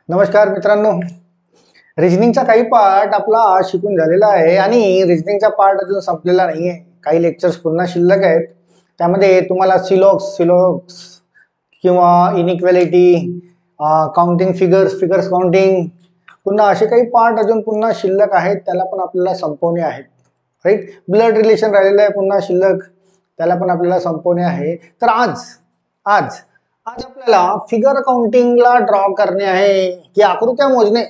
नमस्कार मित्रांनो, रिजनिंगचा काही पार्ट आपला शिकून झालेला आहे आणि रिजनिंगचा पार्ट अजून संपलेला नाही आहे. काही लेक्चर्स पुन्हा शिल्लक आहेत. त्यामध्ये तुम्हाला सिलॉक्स किंवा इनइक्वॅलिटी, काउंटिंग फिगर्स काउंटिंग, पुन्हा असे काही पार्ट अजून पुन्हा शिल्लक आहेत, त्याला पण आपल्याला संपवणे आहेत. राईट, ब्लड रिलेशन राहिलेलं आहे पुन्हा शिल्लक, त्याला पण आपल्याला संपवणे आहे. तर आज आपल्याला फिगर काउंटिंगला ड्रॉ करणे आहे की आकृत्या मोजणे.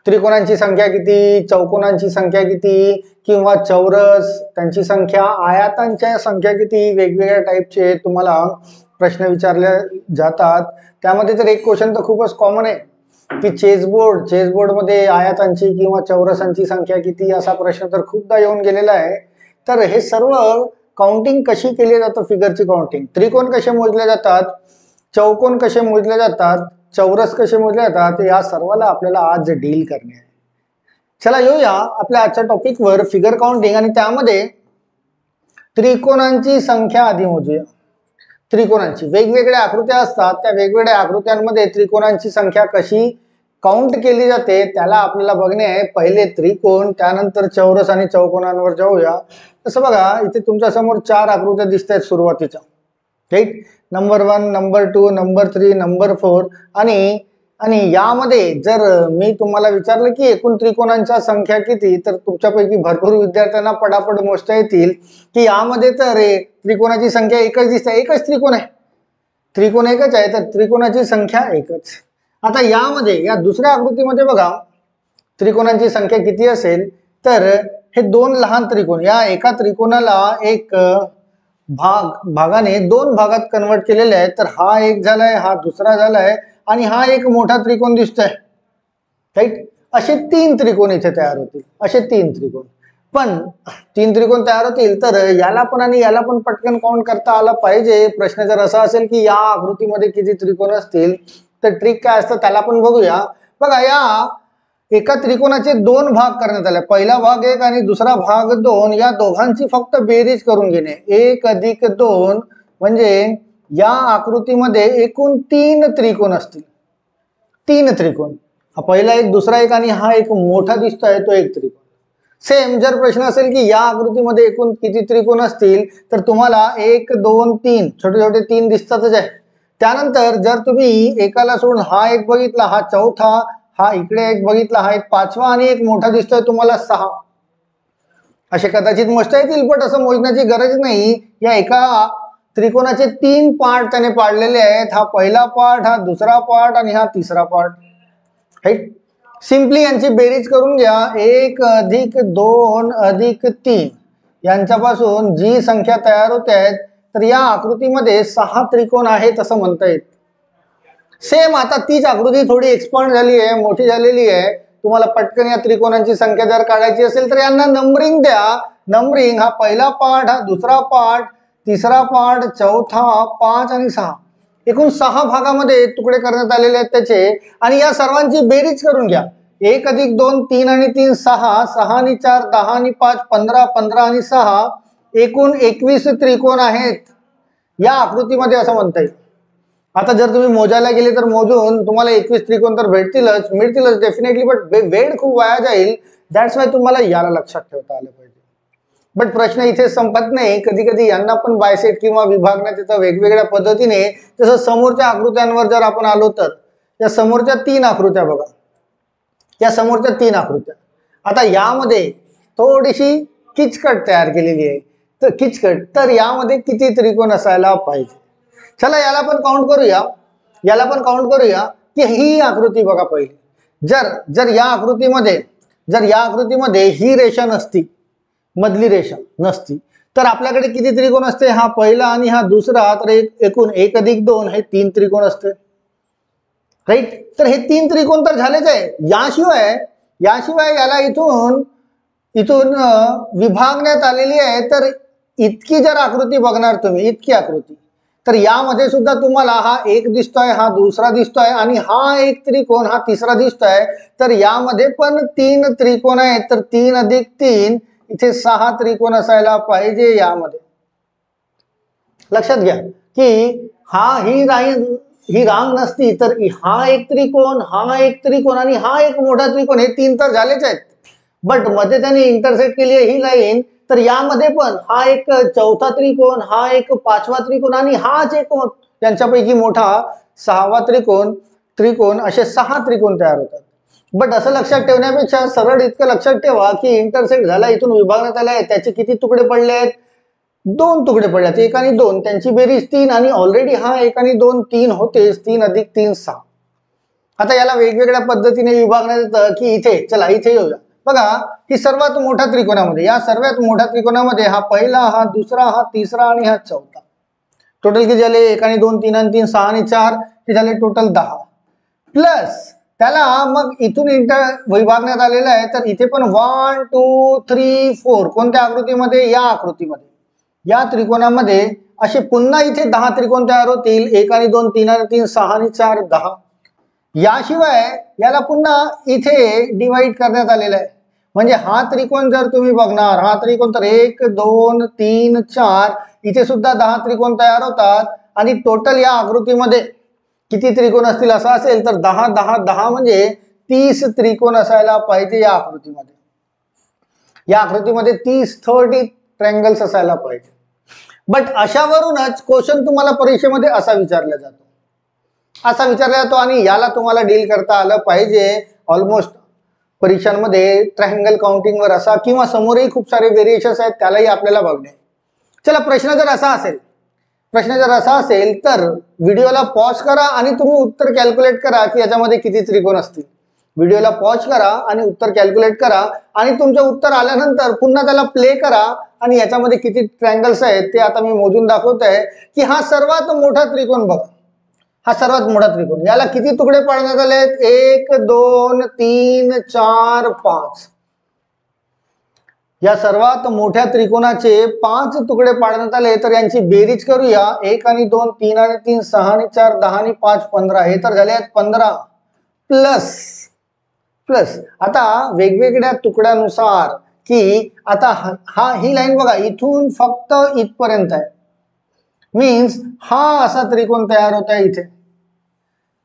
त्रिकोणांची संख्या किती, चौकोनांची संख्या किती, किंवा चौरस त्यांची संख्या, आयतांच्या संख्या किती, वेगवेगळ्या टाईपचे तुम्हाला प्रश्न विचारले जातात. त्यामध्ये तर एक क्वेश्चन तर खूपच कॉमन आहे की चेसबोर्ड मध्ये आयतांची किंवा चौरसांची संख्या किती, असा प्रश्न तर खूपदा येऊन गेलेला आहे. तर हे सर्व काउंटिंग कशी केली जातं, फिगरची काउंटिंग, त्रिकोण कसे मोजले जातात, चौकोन कसे मोजले जातात, चौरस कसे मोजले जातात, या सर्वाला आपल्याला आज डील करणे आहे. चला येऊया आपल्या आजच्या टॉपिकवर, फिगर काउंटिंग, आणि त्यामध्ये त्रिकोणांची संख्या आधी मोजूया. त्रिकोणांची वेगवेगळ्या आकृत्या असतात, त्या वेगवेगळ्या आकृत्यांमध्ये त्रिकोणांची संख्या कशी काउंट केली जाते त्याला आपल्याला बघणे आहे. पहिले त्रिकोण, त्यानंतर चौरस आणि चौकोनांवर जाऊया. तसं बघा, इथे तुमच्या समोर 4 आकृत्या दिसत आहेत सुरुवातीच्या. Right, number 1, number 2, number 3, number 4. आणि यामध्ये जर मी तुम्हाला विचारलं की एकूण त्रिकोणांच्या संख्या किती, तर तुमच्यापैकी भरपूर विद्यार्थ्यांना पटापट मोजता येतील की यामध्ये तर त्रिकोणाची संख्या एकच दिसते, एकच त्रिकोण आहे, त्रिकोण एकच आहे, तर त्रिकोणाची संख्या एकच. आता यामध्ये या दुसऱ्या आकृतीमध्ये बघा, त्रिकोणांची संख्या किती असेल, तर हे 2 लहान त्रिकोण, या एका त्रिकोणाला एक भागाने 2 भागात कन्वर्ट केलेले आहे. तर हा एक झालाय, हा दुसरा झालाय, आणि हा एक मोठा त्रिकोण दिसतोय. राईट, असे 3 त्रिकोण इथे तयार होतील, असे 3 त्रिकोण. पण 3 त्रिकोण तयार होतील, तर याला पण आणि याला पण पटकन काउंट करता आला पाहिजे. प्रश्न जर असा असेल की या आकृतीमध्ये किती त्रिकोण असतील, तर ट्रिक काय असतं त्याला पण बघूया. बघा, या एका त्रिकोणाचे 2 भाग करण्यात आले, पहिला भाग 1 आणि दुसरा भाग 2. या दोघांची फक्त बेरीज करून घेणे, 1 अधिक 2, म्हणजे या आकृतीमध्ये एकूण 3 त्रिकोण असतील. 3 त्रिकोण, हा पहिला एक, दुसरा एक, आणि हा एक मोठा दिसतोय तो एक त्रिकोण. सेम जर प्रश्न असेल की या आकृतीमध्ये एकूण किती त्रिकोण असतील, तर तुम्हाला 1, 2, 3 छोटे छोटे 3 दिसतातच आहे. त्यानंतर जर तुम्ही एकाला सोडून हा एक बघितला, हा चौथा, हा इकडे एक बघितला, हा एक पाचवा, आणि एक मोठा दिसतोय तुम्हाला 6, असे कदाचित मोजता येतील. पण असं मोजण्याची गरज नाही. या एका त्रिकोणाचे 3 पार्ट त्याने पाडलेले आहेत, हा पहिला पार्ट, हा दुसरा पार्ट, आणि हा तिसरा पार्ट. राईट, सिंपली यांची बेरीज करून घ्या. 1 अधिक 2 अधिक 3 यांच्यापासून जी संख्या तयार होते आहेत, तर या आकृतीमध्ये 6 त्रिकोण आहेत असं म्हणता येईल. सेम आता तीच आकृती थोडी एक्सपांड झाली आहे, मोठी झालेली आहे. तुम्हाला पटकन या त्रिकोणांची संख्या जर काढायची असेल तर यांना नंबरिंग द्या. नंबरिंग, हा पहिला पार्ट, हा दुसरा पार्ट, तिसरा पार्ट, चौथा, 5 आणि 6, एकूण 6 भागामध्ये तुकडे करण्यात आलेले आहेत त्याचे. आणि या सर्वांची बेरीज करून घ्या. 1 अधिक 2 3 आणि 3 6, 6 आणि 4 10 आणि 5 15, 15 आणि 6 एकूण 21 त्रिकोण आहेत या आकृतीमध्ये असं म्हणता येईल. आता जर तुम्ही मोजायला गेले तर मोजून तुम्हाला 21 त्रिकोण तर मिळतीलच डेफिनेटली, बट वेळ खूप वाया जाईल. दॅट्स वाय तुम्हाला याला लक्षात ठेवता आलं पाहिजे. बट प्रश्न इथे संपत नाही. कधी कधी यांना पण बायसेट किंवा विभागण्यात येतं वेगवेगळ्या पद्धतीने. तसं समोरच्या आकृत्यांवर जर आपण आलो तर या समोरच्या 3 आकृत्या बघा, या समोरच्या 3 आकृत्या. आता यामध्ये थोडीशी किचकट तयार केलेली आहे, तर किचकट, तर यामध्ये किती त्रिकोण असायला पाहिजे. चला याला पण काउंट करूया. की ही आकृती बघा पहिली, जर या आकृतीमध्ये ही रेषा नसती, मधली रेषा नसती, तर आपल्याकडे किती त्रिकोण असते, हा पहिला आणि हा दुसरा, तर एकूण 1 अधिक 2 हे 3 त्रिकोण असते. राईट, तर हे 3 त्रिकोण तर झालेच आहे. याशिवाय याला इथून विभागण्यात आलेली आहे. तर इतकी जर आकृती बघणार तुम्ही, इतकी आकृती, तर यामध्ये सुद्धा तुम्हाला हा एक दिसतोय, हा दुसरा दिसतोय, आणि हा एक त्रिकोण, हा तिसरा दिसतोय. तर यामध्ये पण 3 त्रिकोण आहेत. तर 3 अधिक 3 इथे 6 त्रिकोण असायला पाहिजे यामध्ये. लक्षात घ्या की ही ही रांग नसती तर हा एक त्रिकोण, हा एक त्रिकोण आणि हा एक मोठा त्रिकोण, हे तीन तर झालेच आहेत. बट मध्ये त्याने इंटरसेक्ट केली आहे ही लाईन, तर यामध्ये पण हा एक चौथा त्रिकोण, हा एक पाचवा त्रिकोण आणि हाच एक त्यांच्यापैकी मोठा सहावा त्रिकोण त्रिकोण असे सहा त्रिकोण तयार होतात. बट असं लक्षात ठेवण्यापेक्षा सरळ इतकं लक्षात ठेवा की इंटरसेक्ट झाला, इथून विभागण्यात आलाय, त्याचे किती तुकडे पडले आहेत? दोन तुकडे पडले आहेत, एक आणि दोन, त्यांची बेरीज तीन आणि ऑलरेडी हा एक आणि दोन तीन होतेच, 3 + 3 6. आता याला वेगवेगळ्या पद्धतीने विभागण्यात येतं की इथे चला इथे येऊया. बघा ही सर्वात मोठ्या त्रिकोणामध्ये, या सर्वात मोठ्या त्रिकोणामध्ये हा पहिला, हा दुसरा, हा तिसरा आणि हा चौथा, टोटल किती झाले? 1 आणि 2 3 आणि 3 6 आणि 4, हे झाले टोटल 10. प्लस त्याला मग इथून विभागण्यात आलेलं आहे, तर इथे पण 1 2 3 4 कोणत्या आकृतीमध्ये? या आकृतीमध्ये, या त्रिकोणामध्ये असे पुन्हा इथे 10 त्रिकोण तयार होतील. 1 आणि 2 3 आणि 3 6 आणि 4 10. याशिवाय याला पुन्हा इथे डिवाइड करण्यात आलेलं आहे. म्हणजे हा त्रिकोण जर तुम्ही बघणार, हा त्रिकोण तर 1 2 3 4, इथे सुद्धा 10 त्रिकोण तयार होतात आणि टोटल या आकृतीमध्ये किती त्रिकोण असतील असं असेल तर 10 10 10 म्हणजे 30 त्रिकोण असायला पाहिजे या आकृतीमध्ये. या आकृतीमध्ये 30 ट्रायंगल्स असायला पाहिजे. बट अशावरूनच क्वेश्चन तुम्हाला परीक्षेमध्ये असा विचारला जातो आणि याला तुम्हाला डील करता आलं पाहिजे. ऑलमोस्ट परीक्षांमध्ये ट्रायंगल काउंटिंग वर असा किंवा समोरही खूप सारे व्हेरिएशन्स आहेत, त्यालाही आपल्याला बघणे. चला प्रश्न जर असा असेल तर व्हिडिओला पॉज करा आणि तुम्ही उत्तर कॅल्क्युलेट करा की याच्यामध्ये किती त्रिकोण असतील. व्हिडिओला पॉज करा आणि उत्तर कॅल्क्युलेट करा आणि तुमचं उत्तर आल्यानंतर पुन्हा त्याला प्ले करा आणि याच्यामध्ये किती ट्रायंगल्स आहेत ते आता मी मोजून दाखवत आहे की हा सर्वात मोठा त्रिकोण बघा, हा सर्वात मोठा त्रिकोण, याला किती तुकडे पाडण्यात आले आहेत? 1 2 3 4 5. या सर्वात मोठ्या त्रिकोणाचे 5 तुकडे पाडण्यात आले, तर यांची बेरीज करूया. 1 आणि 2 3 आणि 3 6 आणि 4 10 आणि 5 15, हे तर झाले आहेत 15. प्लस आता वेगवेगळ्या तुकड्यानुसार की आता ही लाईन बघा इथून फक्त इथपर्यंत आहे, मीन्स हा असा त्रिकोण तयार होत आहे इथे.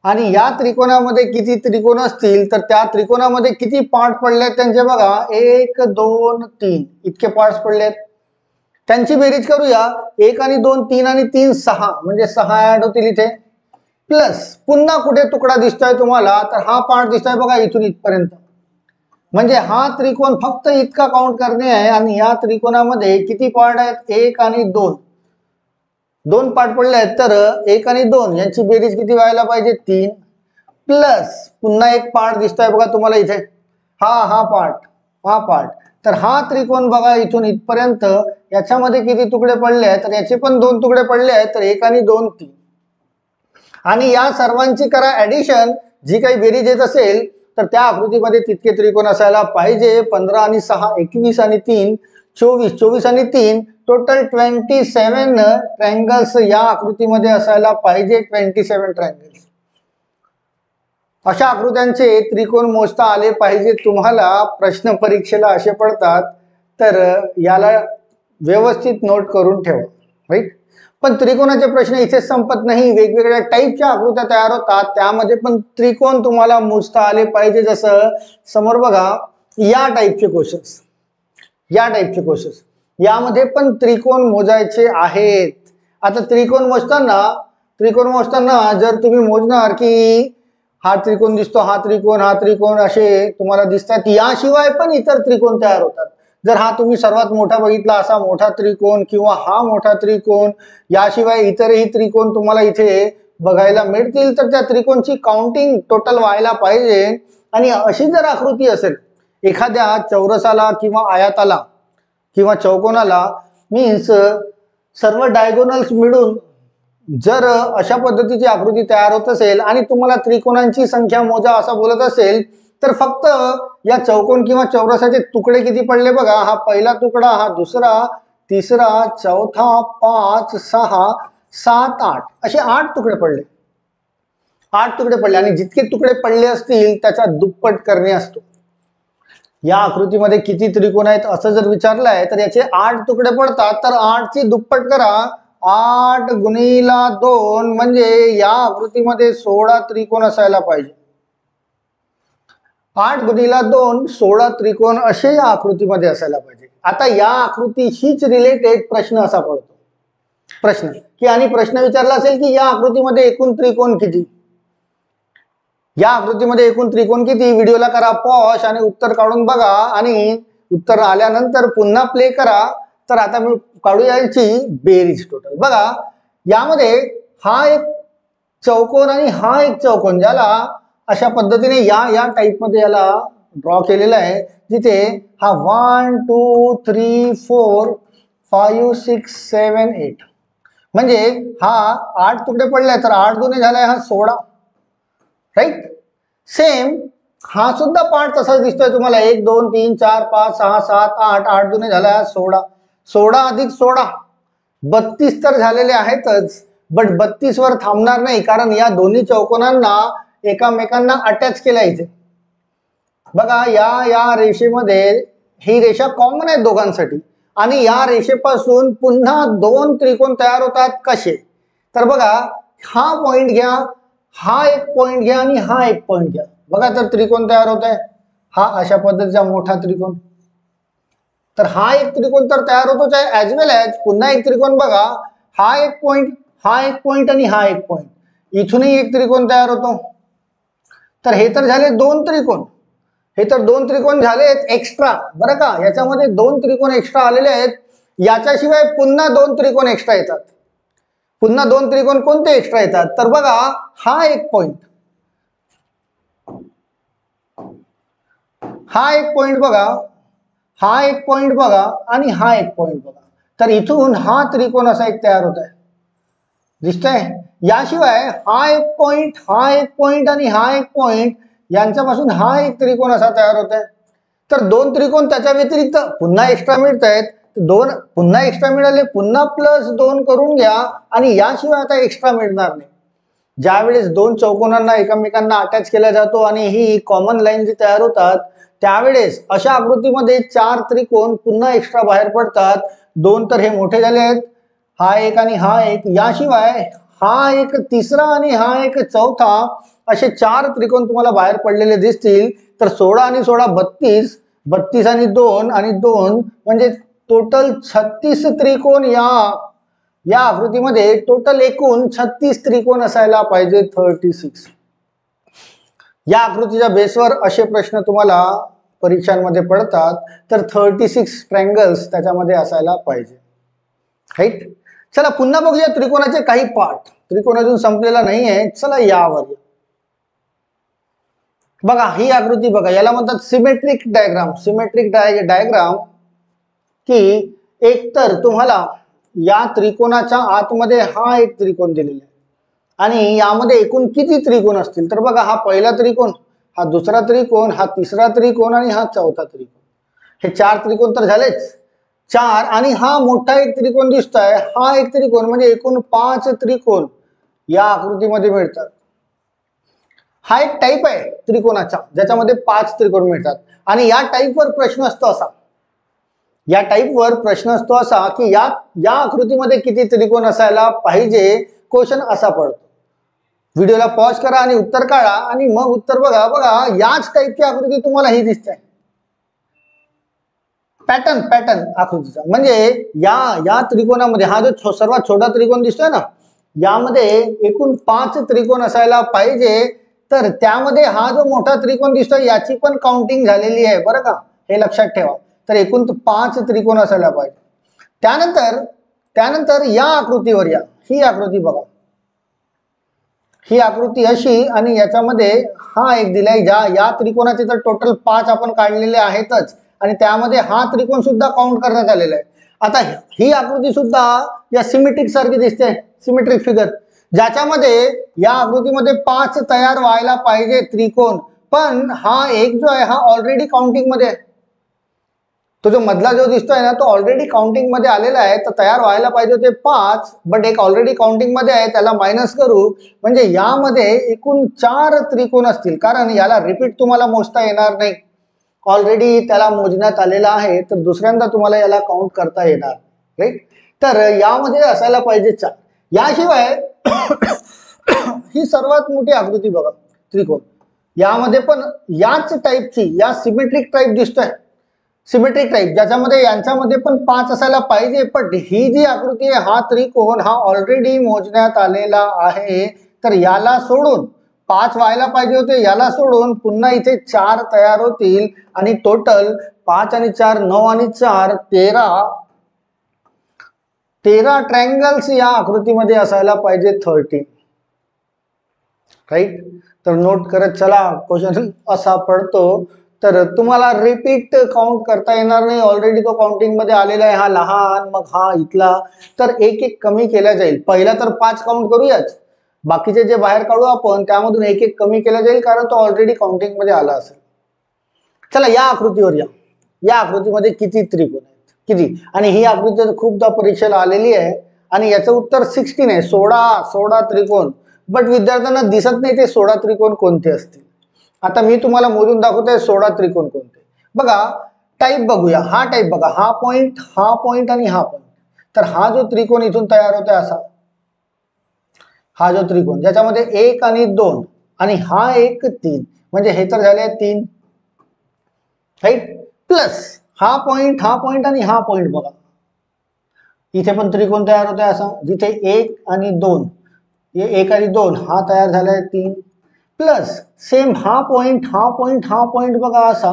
आणि या त्रिकोणामध्ये किती त्रिकोण असतील तर त्या त्रिकोणामध्ये किती पार्ट पडले आहेत त्यांचे बघा, 1 2 3 इतके पार्ट्स पडले आहेत. त्यांची बेरीज करूया. 1 आणि 2 3 आणि 3 6 म्हणजे 6 ऍड होतील इथे. प्लस पुन्हा कुठे तुकडा दिसतोय तुम्हाला तर हा पार्ट दिसतोय बघा इथून इथपर्यंत, म्हणजे हा त्रिकोण फक्त इतका काउंट करणे आहे. आणि या त्रिकोणामध्ये किती पार्ट आहेत? 1 आणि 2 पार्ट पडले आहेत, तर 1 आणि 2 यांची बेरीज किती व्हायला पाहिजे? 3. प्लस पुन्हा एक पार्ट दिसतोय बघा तुम्हाला इथे, हा पार्ट, तर हा त्रिकोण बघा इथून इथपर्यंत, याच्यामध्ये किती तुकडे पडले आहेत? तर याचे पण 2 तुकडे पडले आहेत, तर 1 आणि 2 3. आणि या सर्वांची करा ऍडिशन, जी काही बेरीज येत असेल तर त्या आकृतीमध्ये तितके त्रिकोण असायला पाहिजे. 15 आणि 6 21 आणि 3 24, 24 आणि 3 टोटल 27 ट्रायंगल्स या आकृतीमध्ये असायला पाहिजे. 27 ट्रायंगल्स. अशा आकृत्यांचे त्रिकोण मोजता आले पाहिजे तुम्हाला. प्रश्न परीक्षेला असे पडतात, तर याला व्यवस्थित नोट करून ठेवा, राईट. पण त्रिकोणाचे प्रश्न इथेच संपत नाही, वेगवेगळ्या टाईपच्या आकृत्या तयार होतात, त्यामध्ये पण त्रिकोण तुम्हाला मोजता आले पाहिजे. जसं समोर बघा या टाईपचे क्वेश्चन्स, यामध्ये पण त्रिकोण मोजायचे आहेत. आता त्रिकोण मोजताना जर तुम्ही मोजणार की हा त्रिकोण दिसतो, हा त्रिकोण असे तुम्हाला दिसतात, याशिवाय पण इतर त्रिकोण तयार होतात. जर हा तुम्ही सर्वात मोठा बघितला असा मोठा त्रिकोण किंवा हा मोठा त्रिकोण, याशिवाय इतरही त्रिकोण तुम्हाला इथे बघायला मिळतील, तर त्या त्रिकोणची काउंटिंग टोटल व्हायला पाहिजे. आणि अशी जर आकृती असेल एखाद्या चौरसाला किंवा आयताला किंवा चौकोनाला, मीन्स सर्व डायगोनल्स मिळून जर अशा पद्धतीची आकृती तयार होत असेल आणि तुम्हाला त्रिकोणांची संख्या मोजा असं बोलत असेल, तर फक्त या चौकोन किंवा चौरसाचे तुकडे किती पडले बघा. हा पहिला तुकडा, हा दुसरा, तिसरा, चौथा, 5 6 7 8 असे 8 तुकडे पडले. आणि जितके तुकडे पडले असतील त्याचा दुप्पट करणे असतो. या आकृतीमध्ये किती त्रिकोण आहेत असं जर विचारलंय तर याचे 8 तुकडे पडतात, तर 8 ची दुप्पट करा. 8 गुणिला 2 म्हणजे या आकृतीमध्ये 16 त्रिकोण असायला पाहिजे. 8 गुणिला 2 16 त्रिकोण असे या आकृतीमध्ये असायला पाहिजे. आता या आकृतीशीच रिलेटेड प्रश्न असा पडतो, प्रश्न की आणि प्रश्न विचारला असेल की या आकृतीमध्ये एकूण त्रिकोण किती, या आकृतीमध्ये एकूण त्रिकोण किती. व्हिडिओला करा पॉज आणि उत्तर काढून बघा आणि उत्तर आल्यानंतर पुन्हा प्ले करा. तर आता मी काढूया याची बेरीज टोटल. बघा यामध्ये हा एक चौकोन आणि हा एक चौकोन, ज्याला अशा पद्धतीने या टाइप मध्ये याला ड्रॉ केलेला आहे, जिथे हा 1 2 3 4 5 6 7 8 म्हणजे हा 8 तुकडे पडले, तर 8 दुने झालाय हा 16, राईट. सेम हा सुद्धा पार्ट तसाच दिसतोय तुम्हाला, 1 2 3 4 5 6 7 8 8 दुने झालाय 16, 16 अधिक 16 32 तर झालेले आहेतच. बट 32 वर थांबणार नाही, कारण या दोन्ही चौकोनांना एकामेकांना अटॅच केला इथे. बघा या रेषेमध्ये ही रेषा कॉमन आहे दोघांसाठी, आणि या रेषेपासून पुन्हा 2 त्रिकोण तयार होतात. कसे, तर बघा हा पॉइंट घ्या, हा एक पॉइंट घ्या आणि हा एक पॉइंट घ्या. बघा तर त्रिकोण तयार होत आहे, हा अशा पद्धतीचा मोठा त्रिकोण. तर हा एक त्रिकोण तर तयार होतोच आहे, ऍज वेल ऍज पुन्हा एक त्रिकोण बघा, हा एक पॉइंट, हा एक पॉइंट आणि हा एक पॉइंट, इथूनही एक त्रिकोण तयार होतो. तर हे तर झाले 2 त्रिकोण, हे तर 2 त्रिकोण झालेत एक्स्ट्रा, बरं का. याच्यामध्ये 2 त्रिकोण एक्स्ट्रा आलेले आहेत. याच्याशिवाय पुन्हा 2 त्रिकोण एक्स्ट्रा येतात. पुन्हा 2 त्रिकोण कोणते एक्स्ट्रा येतात, तर बघा हा एक पॉइंट, हा एक पॉइंट बघा, हा एक पॉइंट बघा आणि हा एक पॉइंट बघा. तर इथून हा त्रिकोण असा एक तयार होत आहे, दिसतंय. याशिवाय हा एक पॉइंट, हा एक पॉइंट आणि हा एक पॉइंट, यांच्यापासून हा एक त्रिकोण असा तयार होत आहे. तर 2 त्रिकोण त्याच्या व्यतिरिक्त पुन्हा एक्स्ट्रा मिळत आहेत. 2 पुन्हा एक्स्ट्रा मिळाले, पुन्हा +2 करून घ्या, आणि याशिवाय आता एक्स्ट्रा मिळणार नाही. ज्यावेळेस 2 चौकोनांना एकमेकांना अटॅच केला जातो आणि ही कॉमन लाईन जी तयार होतात, त्यावेळेस अशा आकृतीमध्ये 4 त्रिकोण पुन्हा एक्स्ट्रा बाहेर पडतात. 2 तर हे मोठे झाले आहेत, हा एक आणि हा एक, याशिवाय हा एक तिसरा आणि हा एक चौथा, असे 4 त्रिकोण तुम्हाला बाहेर पडलेले दिसतील. तर 16 आणि 16 32, 32 आणि 2 आणि 2 म्हणजे टोटल 36 त्रिकोण या आकृतीमध्ये टोटल एकूण 36 त्रिकोण असायला पाहिजे. 36. या आकृतीच्या बेसवर असे प्रश्न तुम्हाला परीक्षांमध्ये पडतात. तर 36 ट्रायंगल्स त्याच्यामध्ये असायला पाहिजे, राईट. चला पुन्हा बघूया त्रिकोणाचे काही पार्ट. त्रिकोण अजून संपलेला नाहीये. चला यावर बघा, ही आकृती बघा, याला म्हणतात सिमेट्रिक डायग्राम. सिमेट्रिक डायग्राम की एकतर तुम्हाला या त्रिकोणाच्या आतमध्ये हा एक त्रिकोण दिलेला आहे, आणि यामध्ये एकूण किती त्रिकोण असतील, तर बघा हा पहिला त्रिकोण, हा दुसरा त्रिकोण, हा तिसरा त्रिकोण आणि हा चौथा त्रिकोण. हे 4 त्रिकोण तर झालेच 4, आणि हा मोठा एक त्रिकोण दिसतोय, हा एक त्रिकोण, म्हणजे एकूण 5 त्रिकोण या आकृतीमध्ये मिळतात. हा एक टाइप आहे त्रिकोणाचा ज्याच्यामध्ये 5 त्रिकोण मिळतात. आणि या टाइपवर प्रश्न असतो असा, या टाइपवर प्रश्न असतो असा की या आकृतीमध्ये किती त्रिकोण असायला पाहिजे, क्वेश्चन असा पडतो. व्हिडिओला पॉज करा आणि उत्तर काढा आणि मग उत्तर बघा. बघा याच टाइपची आकृती तुम्हाला ही दिसते, पॅटर्न आकृतीचा. म्हणजे या त्रिकोणामध्ये हा जो सर्वात छोटा त्रिकोण दिसतोय ना, यामध्ये एकूण 5 त्रिकोण असायला पाहिजे. तर त्यामध्ये हा जो मोठा त्रिकोण दिसतोय याची पण काउंटिंग झालेली आहे, बरं का, हे लक्षात ठेवा. तर एकूण 5 त्रिकोण असायला पाहिजे. त्यानंतर या आकृतीवर या, ही आकृती बघा, ही आकृती अशी, आणि याच्यामध्ये हा एक दिलाय. या त्रिकोणाचे तर टोटल 5 आपण काढलेले आहेतच, आणि त्यामध्ये हा त्रिकोण सुद्धा काउंट करण्यात आलेला आहे. आता ही आकृती सुद्धा या सिमेट्रिक सारखी दिसते, सिमेट्रिक फिगर, ज्याच्यामध्ये या आकृतीमध्ये 5 तयार व्हायला पाहिजे त्रिकोण. पण हा एक जो आहे हा ऑलरेडी काउंटिंग मध्ये आहे. तो जो मधला जो दिसतोय ना, तो ऑलरेडी काउंटिंग मध्ये आलेला आहे. तर तयार व्हायला पाहिजे होते 5, बट एक ऑलरेडी काउंटिंग मध्ये आहे, त्याला मायनस करू. म्हणजे यामध्ये एकूण 4 त्रिकोण असतील, कारण याला रिपीट तुम्हाला मोजता येणार नाही, ऑलरेडी त्याला मोजण्यात आलेला आहे. तर दुसऱ्यांदा तुम्हाला याला काउंट करता येणार, राईट. तर यामध्ये असायला पाहिजे 4. याशिवाय ही सर्वात मोठी आकृती बघा त्रिकोण, यामध्ये पण याच टाईपची, या सिमेट्रिक टाईप दिसतोय, सिमेट्रिक टाईप ज्याच्यामध्ये यांच्यामध्ये पण 5 असायला पाहिजे, पण ही जी आकृती आहे हा त्रिकोण हा ऑलरेडी मोजण्यात आलेला आहे. तर याला सोडून 5 व्हायला पाहिजे होते, याला सोडून पुन्हा इथे 4 तयार होतील आणि टोटल 5 आणि 4 9 आणि 4 13 ट्रायंगल्स या आकृतीमध्ये असायला पाहिजे 13. राईट. तर नोट करत चला, क्वेश्चन असा पडतो. तर तुम्हाला रिपीट काउंट करता येणार नाही, ऑलरेडी तो काउंटिंग मध्ये आलेला आहे. हा लहान, मग हा इथला, तर एक एक कमी केला जाईल. पहिला तर 5 काउंट करूयाच, बाकीचे जे बाहेर काढू आपण त्यामधून एक एक कमी केला जाईल, कारण तो ऑलरेडी काउंटिंग मध्ये आला असेल. चला या आकृतीवर या आकृतीमध्ये किती त्रिकोण आहेत, किती, आणि ही आकृती खूपदा परीक्षेला आलेली आहे आणि याचं उत्तर 16 आहे. 16 त्रिकोण. बट विद्यार्थ्यांना दिसत नाही ते 16 त्रिकोण कोणते असतील. आता मी तुम्हाला मोजून दाखवतोय 16 त्रिकोण कोणते. बघा टाईप बघूया, हा टाईप बघा, हा पॉइंट आणि हा पॉइंट. तर हा जो त्रिकोण इथून तयार होतोय असा, हा जो त्रिकोण ज्याच्यामध्ये 1 आणि 2 आणि हा 1 3, म्हणजे हे तर झाले 3, राईट. प्लस हा पॉइंट आणि हा पॉइंट बघा, इथे पण त्रिकोण तयार होतोय असा, जिथे 1 आणि 2, 1 आणि 2 हा तयार झालाय 3. प्लस सेम हा पॉइंट बघा असा,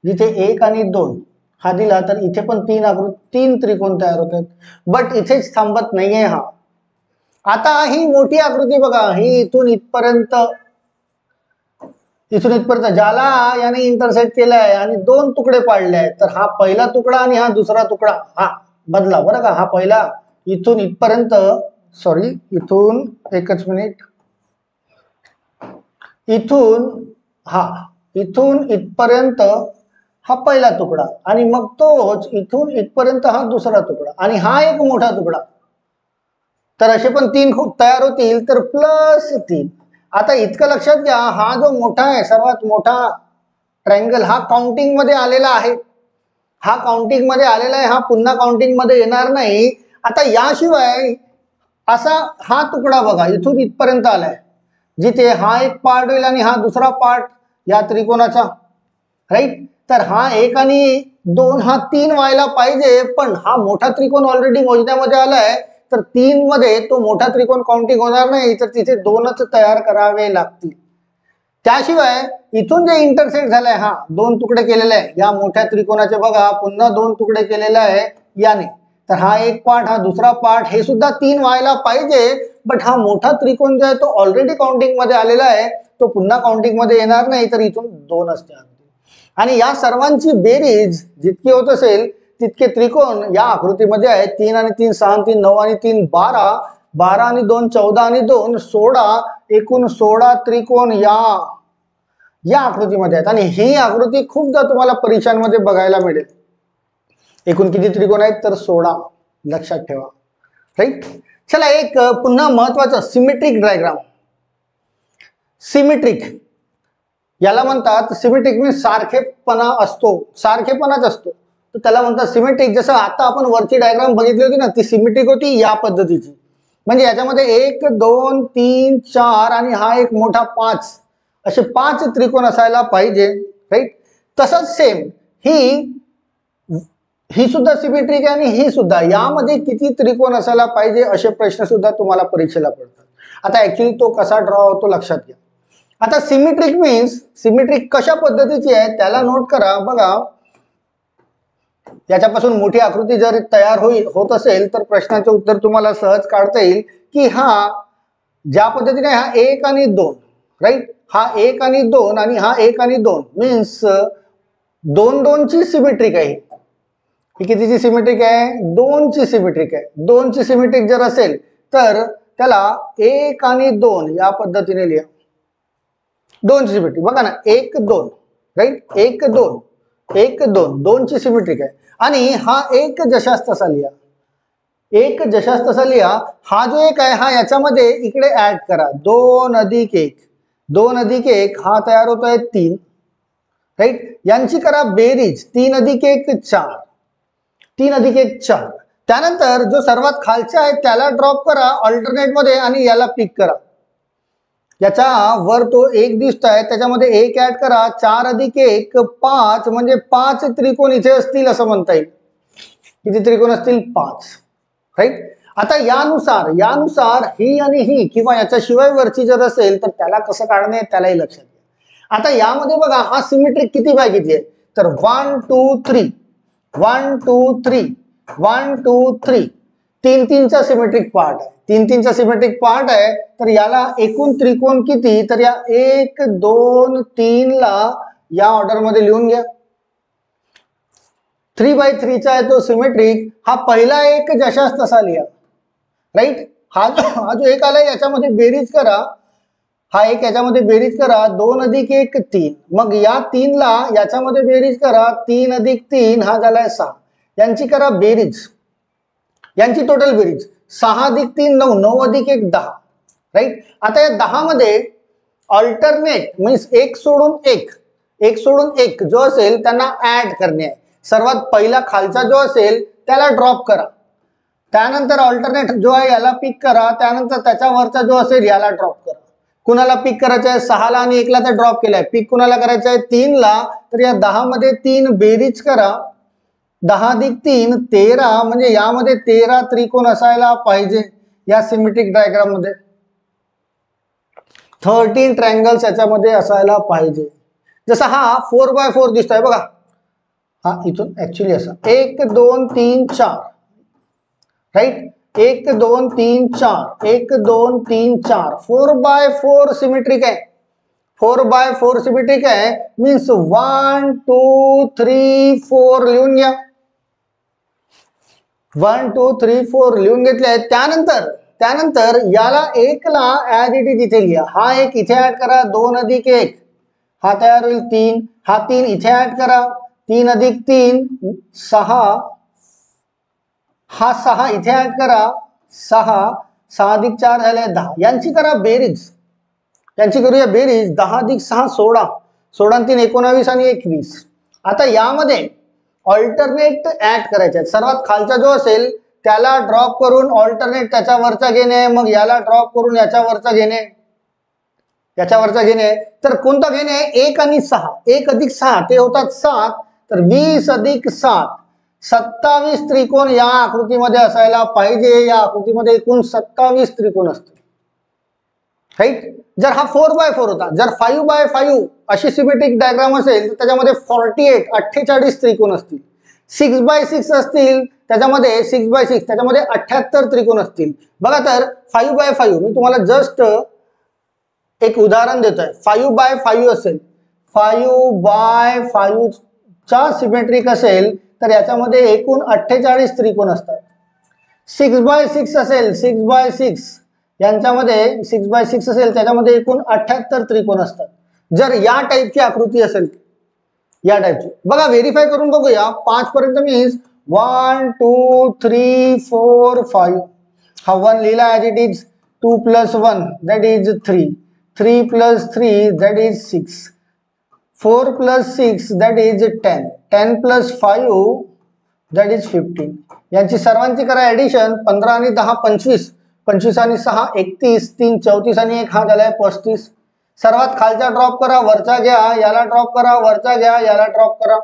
जिथे 1 आणि 2 हा दिला, तर इथे पण 3 त्रिकोण तयार होतात. बट इथेच थांबत नाहीये हा. आता ही मोठी आकृती बघा, ही इथून इथपर्यंत ज्याला याने इंटरसेक्ट केलाय आणि 2 तुकडे पाडले आहेत, तर हा पहिला तुकडा आणि हा दुसरा तुकडा हा बदला बरं का. हा पहिला इथून इथपर्यंत, सॉरी इथून एकच मिनिट, इथून इथपर्यंत हा पहिला तुकडा आणि मग तोच इथून इथपर्यंत हा दुसरा तुकडा आणि हा एक मोठा तुकडा. तर असे पण 3 तयार होतील, तर प्लस 3. आता इतकं लक्षात घ्या, हा जो मोठा आहे, सर्वात मोठा ट्रायंगल हा काउंटिंग मध्ये आलेला आहे, हा पुन्हा काउंटिंग मध्ये येणार नाही. आता याशिवाय असा हा तुकडा बघा, इथून इथपर्यंत आलाय, जिथे हा एक पार्ट होईल आणि हा दुसरा पार्ट या त्रिकोणाचा, राईट. तर हा 1 आणि 2 हा 3 व्हायला पाहिजे, पण हा मोठा त्रिकोण ऑलरेडी मोजण्यामध्ये आलाय, तर 3 मध्ये तो मोठा त्रिकोण काउंटिंग होणार नाही, तर तिथे 2च तयार करावे लागतील. त्याशिवाय इथून जे इंटरसेक्ट झालंय, हा 2 तुकडे केलेले आहे या मोठ्या त्रिकोणाचे बघा, पुन्हा 2 तुकडे केलेले आहे याने, तर हा एक पार्ट, हा दुसरा पार्ट, हे सुद्धा 3 व्हायला पाहिजे. बट हा मोठा त्रिकोण जो आहे तो ऑलरेडी काउंटिंग मध्ये आलेला आहे, तो पुन्हा काउंटिंग मध्ये येणार नाही, तर इथून 2च तयार होतील. आणि या सर्वांची बेरीज जितकी होत असेल तितके त्रिकोण या आकृतीमध्ये आहेत. 3 आणि 3 6 आणि 3 9 आणि 3 12, 12 आणि 2 14 आणि 2 16, एकूण 16 त्रिकोण या आकृतीमध्ये आहेत. आणि ही आकृती खूपदा तुम्हाला परीक्षांमध्ये बघायला मिळेल. एकूण किती त्रिकोण आहेत, तर 16, लक्षात ठेवा, राईट. चला एक पुन्हा महत्वाचं सिमेट्रिक डायग्राम. सिमेट्रिक याला म्हणतात, सिमेट्रिक मीन्स सारखेपणाच असतो, तर त्याला म्हणतात सिमेट्रिक. जसं आता आपण वरची डायग्राम बघितली होती ना, ती सिमेट्रिक होती या पद्धतीची, म्हणजे याच्यामध्ये 1 2 3 4 आणि हा एक मोठा 5, असे 5 त्रिकोण असायला पाहिजे, राईट. तसंच सेम ही सुद्धा सिमेट्रिक आहे आणि ही सुद्धा, यामध्ये किती त्रिकोण असायला पाहिजे असे प्रश्न सुद्धा तुम्हाला परीक्षेला पडतात. आता ऍक्च्युली तो कसा ड्रॉ होतो लक्षात घ्या. आता सिमेट्रिक मीन्स, सिमेट्रिक कशा पद्धतीची आहे त्याला नोट करा. बघा याच्यापासून मोठी आकृती जर तयार होत असेल, तर प्रश्नाचे उत्तर तुम्हाला सहज काढता येईल की हा ज्या पद्धतीने हा 1 आणि 2, राईट, हा 1 आणि 2 आणि हा 1 आणि 2 मीन्स 2 2 ची सिमेट्रिक आहे. ही कितीची सिमेट्रिक आहे, 2 ची सिमेट्रिक आहे. 2 ची सिमेट्रिक जर असेल तर त्याला 1 आणि 2 या पद्धतीने लिहा. 2 ची सिमेट्रिक बघा ना, 1 2, राईट, 1 2 1 2, 2 ची सिमेट्रिक आहे. आणि हा 1 जशास तसा लिहा, 1 जशास तसा लिहा. हा जो 1 आहे हा याच्यामध्ये इकडे ऍड करा, 2 अधिक 1, 2 अधिक 1 हा तयार होतोय 3, राईट. यांची करा बेरीज, 3 अधिक 1 4, 3 अधिक 1 4. त्यानंतर जो सर्वात खालचा आहे त्याला ड्रॉप करा अल्टरनेट मध्ये आणि याला पिक करा. याच्या वर तो एक दिसतोय, त्याच्यामध्ये एक ऍड करा. 4 अधिक 1 5 म्हणजे 5 त्रिकोण इथे असतील असं म्हणता येईल. किती त्रिकोण असतील? 5. राईट. आता यानुसार ही आणि ही किंवा याच्याशिवाय वरची जर असेल तर त्याला कसं काढणे त्यालाही लक्षात घ्या. आता यामध्ये बघा हा सिमेट्रिक किती बाय किती आहे, तर 1 2 3 1 2 3 1 2 3 3 3 चा सिमेट्रिक पार्ट आहे. 3 3 चा सिमेट्रिक पार्ट आहे. तर याला एकूण त्रिकोण किती, तर या 1 2 3 ला या ऑर्डर मध्ये लिहून घ्या. 3/3 चा आहे तो सिमेट्रिक. हा पहिला एक जशास तसा लिहा. राईट. हा जो एक आलाय याच्यामध्ये बेरीज करा. हा एक याच्यामध्ये बेरीज करा. 2 अधिक 1 3. मग या 3 ला याच्यामध्ये बेरीज करा. 3 अधिक 3 हा झालाय 6. यांची करा बेरीज, यांची टोटल बेरीज. 6 अधिक 3 9, 9 अधिक 1 10. राईट. आता या 10 मध्ये अल्टरनेट मीन्स एक सोडून एक जो असेल त्यांना ऍड करणे आहे. सर्वात पहिला खालचा जो असेल त्याला ड्रॉप करा. त्यानंतर अल्टरनेट जो आहे याला पिक करा. त्यानंतर त्याच्यावरचा जो असेल याला ड्रॉप करा. कुणाला पिक करायचं आहे? 6 ला आणि 1 ला तर ड्रॉप केलाय. पिक कुणाला करायचं आहे? 3 ला. तर या 10 मध्ये 3 बेरीज करा. 10 अधिक 3 13 म्हणजे यामध्ये 13 त्रिकोण असायला पाहिजे. या सिमेट्रिक डायग्राम मध्ये 13 ट्रायंगल्स याच्यामध्ये असायला पाहिजे. जसा हा 4x4 दिसतोय बघा. हा इथून ऍक्च्युअली असा 1 2 3 4. राईट. 1 2 3 4 1 2 3 4 4x4 सिमेट्रिक आहे. 4x4 सिमेट्रिक आहे मीन्स 1 2 3 4 लिहून घ्या. 1 2 3 4 लिहून घेतले. त्यानंतर याला 1 ला ऍज इट इज इथे लिहा. हा 1 इथे ऍड करा. 2 अधिक 1 हा तयार होईल 3. हा 3 इथे ऍड करा. 3 अधिक 3 6. हा 6 इथे ऍड करा. 6 6 अधिक 4 झाले 10. यांची करा बेरीज. यांची करूया बेरीज. 10 अधिक 6 16. 16 3 19 आणि 21. आता यामध्ये ऑल्टरनेट ऍड करायचे आहेत. सर्वात खालचा जो असेल त्याला ड्रॉप करून ऑल्टरनेट त्याच्यावरचा घेणे. मग याला ड्रॉप करून याच्यावरचा घेणे. तर कोणता घेणे? 1 आणि 6. 1 अधिक 6 ते होतात 7. तर 20 अधिक 7 27 त्रिकोण या आकृतीमध्ये असायला पाहिजे. या आकृतीमध्ये एकूण 27 त्रिकोण असतील. राईट. जर हा 4x4 होता, जर 5x5 अशी सिमेट्रिक डायग्राम असेल तर त्याच्यामध्ये 48 त्रिकोण असतील. 6x6 असतील त्याच्यामध्ये 6x6 त्याच्यामध्ये 78 त्रिकोण असतील. बघा तर 5x5 मी तुम्हाला जस्ट एक उदाहरण देतोय. 5x5 असेल, 5x5 चा सिमेट्रिक असेल तर याच्यामध्ये एकूण 48 त्रिकोण असतात. 6x6 असेल, 6x6 यांच्यामध्ये 6x6 असेल त्याच्यामध्ये एकूण 78 त्रिकोण असतात. जर या टाईपची आकृती असेल, या टाईपची बघा व्हेरीफाय करून बघूया. 5 पर्यंत मीन्स 1 2 3 4 5. हा 1 लिहिला as it is. 2 + 1 that is 3. 3 + 3 that is 6. 4 + 6 that is 10. 10 + 5 that is 15. यांची सर्वांची करा ऍडिशन. 15 आणि 10 25. 25 आणि 6 31. 3 34 आणि 1 हा झालाय 35. सर्वात खालचा ड्रॉप करा, वरचा घ्या, याला ड्रॉप करा, वरचा घ्या, याला ड्रॉप करा.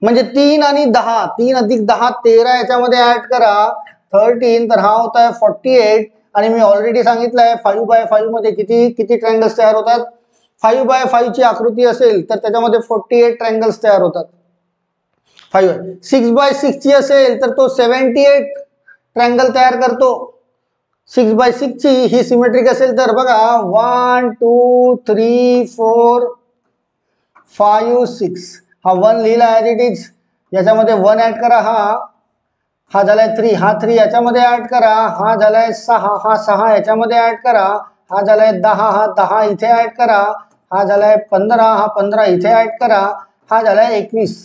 म्हणजे 3 आणि 10, 3 अधिक 10 13 याच्यामध्ये ऍड करा 13. तर हा होता है 48. आणि मी ऑलरेडी सांगितलंय 5x5 मध्ये किती ट्रायंगल्स तयार होतात. 5x5 ची आकृती असेल तर त्याच्यामध्ये 48 ट्रायंगल्स तयार होतात. 6x6 ची असेल तर तो 78 ट्रायंगल तयार करतो. 6x6 ची ही सिमेट्रिक असेल तर बघा 1 2 3 4 5 6. हा 1 लिहिला ऍज इट इज. याच्यामध्ये 1 ऍड करा. हा झालाय 3. हा 3 याच्यामध्ये ऍड करा. हा झालाय 6. हा 6 याच्यामध्ये ऍड करा. हा झालाय 10. हा 10 इथे ऍड करा. हा झालाय 15. हा 15 इथे ऍड करा. हा झालाय 21.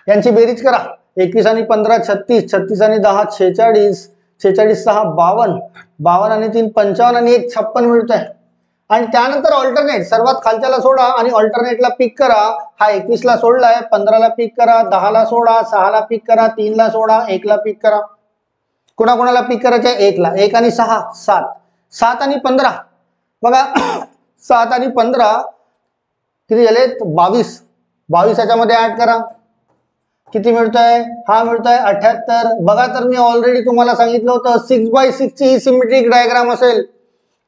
यांची बेरीज करा. 21 आणि 15 36. 36 आणि 10 46. 46 6 52. 52 आणि 3 55 आणि 1 56 मिळतोय. आणि त्यानंतर ऑल्टरनेट, सर्वात खालच्याला सोडा आणि ऑल्टरनेटला पिक करा. हा 21 ला सोडलाय, 15 ला पिक करा, 10 ला सोडा, 6 ला पिक करा, 3 ला सोडा, 1 ला पिक करा. कुणाकुणाला पिक करायचे? 1 ला. 1 आणि 6 7, 7 आणि 15 बघा 7 आणि 15 किती झाले? 22. 22 याच्यामध्ये ऍड करा, किती मिळतोय? हा मिळतोय 78. बघा तर मी ऑलरेडी तुम्हाला सांगितलं होतं 6x6 ची ही सिमेट्रिक डायग्राम असेल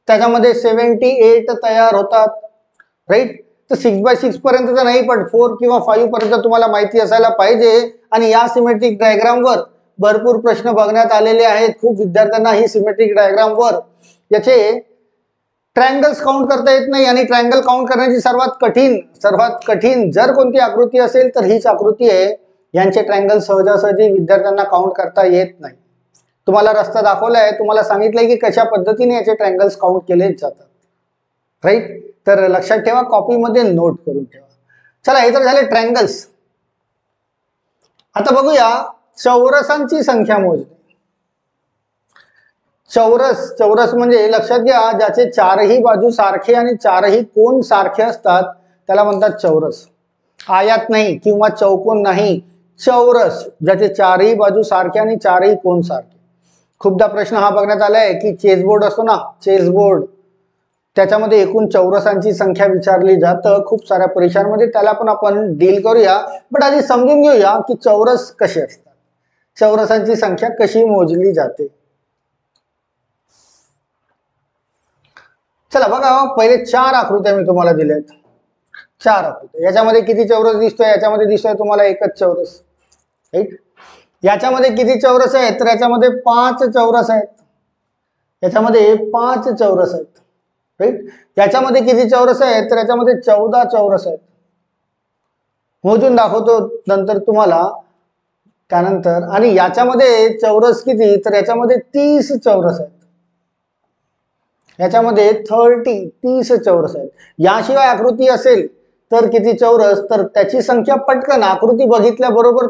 त्याच्यामध्ये 78 तयार होतात, राईट. तर 6x6 पर्यंत नाही, पण 4 किंवा 5 पर्यंत तुम्हाला माहिती असायला पाहिजे. आणि या सिमेट्रिक डायग्रामवर भरपूर प्रश्न बघण्यात आलेले आहेत. खूप विद्यार्थ्यांना ही सिमेट्रिक डायग्रामवर याचे ट्रायंगल्स काउंट करता येत नाही, आणि ट्रायंगल काउंट करण्याची सर्वात कठीण जर कोणती आकृती असेल तर हीच आकृती आहे. यांचे ट्रायंगल सहजासहजी विद्यार्थ्यांना काउंट करता येत नाही. तुम्हाला रस्ता दाखवलाय, तुम्हाला सांगितलंय की कशा पद्धतीने याचे ट्रायंगल्स काउंट केले जातात, राईट. तर लक्षात ठेवा, कॉपीमध्ये नोट करून ठेवा. चला, हे तर झाले ट्रायंगल्स. आता बघूया चौरसांची संख्या मोजणे. चौरस म्हणजे लक्षात घ्या, ज्याचे चारही बाजू सारखे आणि चारही कोन सारखे असतात त्याला म्हणतात चौरस. आयत नाही किंवा चौकोन नाही, चौरस ज्याचे चारही बाजू सारखे आणि चारही कोन सारखे. खूपदा प्रश्न हा बघण्यात आलाय की चेसबोर्ड असतो ना, चेसबोर्ड, त्याच्यामध्ये एकूण चौरसांची संख्या विचारली जातं खूप साऱ्या परीक्षांमध्ये. त्याला पण आपण डील करूया, बट आधी समजून घेऊया की चौरस कसे असतात, चौरसांची संख्या कशी मोजली जाते. चला बघा, पहिले 4 आकृत्या मी तुम्हाला दिल्यात. 4 आकृत्या, याच्यामध्ये किती चौरस दिसतोय? याच्यामध्ये दिसतोय तुम्हाला एकच चौरस, राईट. याच्यामध्ये किती चौरस आहेत? तर याच्यामध्ये 5 चौरस आहेत. याच्यामध्ये 5 चौरस आहेत, राईट. याच्यामध्ये किती चौरस आहेत? तर याच्यामध्ये 14 चौरस आहेत. मोजून दाखवतो नंतर तुम्हाला त्यानंतर. आणि याच्यामध्ये चौरस किती? तर याच्यामध्ये 30 चौरस आहेत. याच्यामध्ये 30 चौरस आहेत. याशिवाय आकृती असेल तर किती चौरस? तर त्याची संख्या पटकन आकृती बघितल्याबरोबर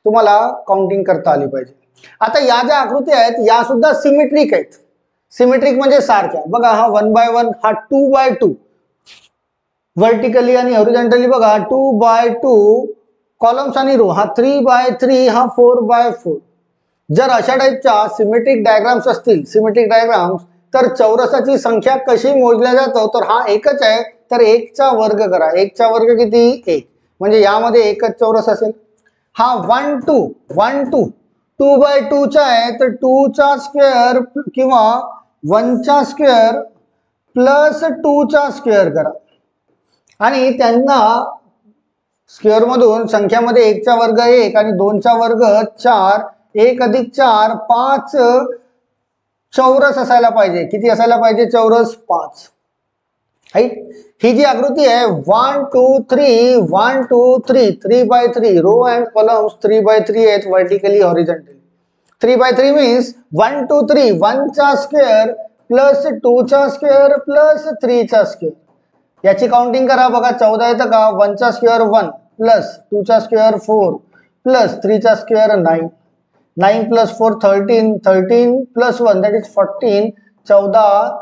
तुम्हाला काउंटिंग करता आली पाहिजे. आता या ज्या आकृती आहेत या सुद्धा सिमेट्रिक आहेत. सिमेट्रिक म्हणजे सारख्या. बघा, हा 1x1, हा 2x2 व्हर्टिकली आणि हॉरिझॉन्टली. बघा 2x2 कॉलम्स आणि रो, हा 3x3, हा 4x4. जर अशा टाईपच्या सिमेट्रिक डायग्राम्स असतील, सिमेट्रिक डायग्राम्स, तर चौरसाची संख्या कशी मोजल्या जातं? तर हा एकच आहे, तर 1 चा वर्ग करा. 1 चा वर्ग किती? 1, म्हणजे यामध्ये एकच चौरस असेल. हा 1 2 2x2 चा आहे, तर 2 चा स्क्वेअर किंवा 1 चा स्क्वेअर प्लस 2 चा स्क्वेअर करा. आणि त्यांना स्क्वेअर मधून संख्यामध्ये 1 चा वर्ग 1 आणि 2 चा वर्ग 4, 1 अधिक 4 5 चौरस असायला पाहिजे. किती असायला पाहिजे? चौरस 5, राईट. ही जी आकृती आहे 1 2 3 1 2 3 3x3 row and columns 3x3 आहेत व्हर्टिकली हॉरिझॉन्टली. 3x3 मीन्स 1 2 3 1 चा स्क्वेअर प्लस 2 चा स्क्वेअर प्लस 3 चा स्क्वेअर. याची काउंटिंग करा. बघा 14 येतं का? 1 चा स्क्वेअर 1 प्लस 2 चा स्क्वेअर 4 प्लस 3 चा square 9, 9 plus 4 13, 13 plus 1 that is 14.